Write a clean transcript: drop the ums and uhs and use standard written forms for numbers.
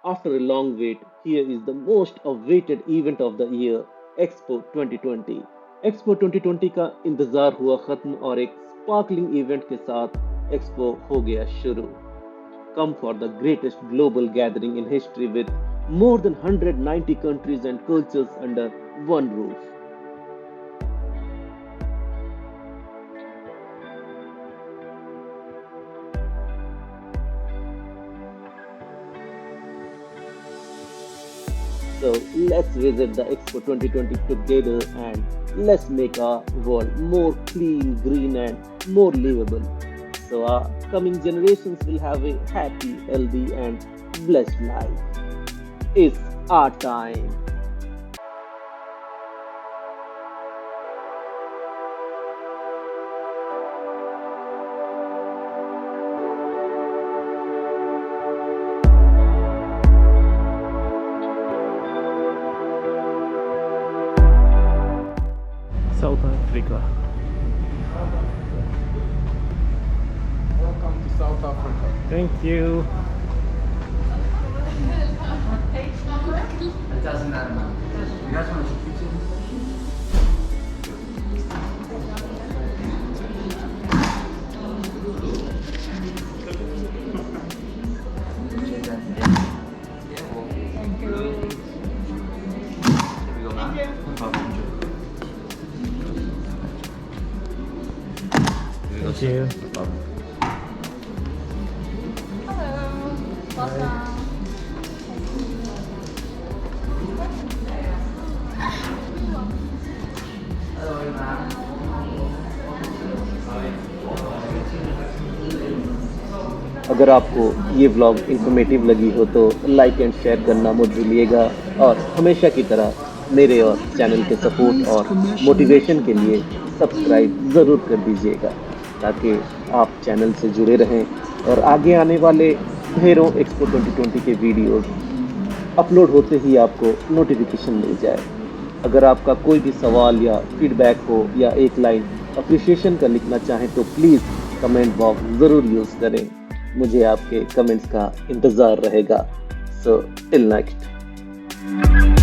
After a long wait, here is the most awaited event of the year, Expo 2020. Expo 2020 का इंतजार हुआ खत्म और एक स्पार्कलिंग इवेंट के साथ एक्सपो हो गया शुरू. Come for the greatest global gathering in history with more than 190 countries and cultures under one roof. So let's visit the Expo 2020 together and let's make our world more clean, green and more livable. So our coming generations will have a happy, healthy and blessed life. It's our time. South Africa. Welcome to South Africa. Thank you. It doesn't matter, man. You guys want to take pictures? Thank you. अगर आपको ये vlog informative लगी हो तो like and share करना मत भूलिएगा और हमेशा की तरह मेरे और चैनल के सपोर्ट और मोटिवेशन के लिए सब्सक्राइब ज़रूर कर दीजिएगा ताकि आप चैनल से जुड़े रहें और आगे आने वाले ढेरों एक्सपो 2020 के वीडियोस अपलोड होते ही आपको नोटिफिकेशन मिल जाए. अगर आपका कोई भी सवाल या फीडबैक हो या एक लाइन अप्रिशिएशन का लिखना चाहें तो प्लीज़ कमेंट बॉक्स ज़रूर यूज़ करें. मुझे आपके कमेंट्स का इंतज़ार रहेगा. So till next.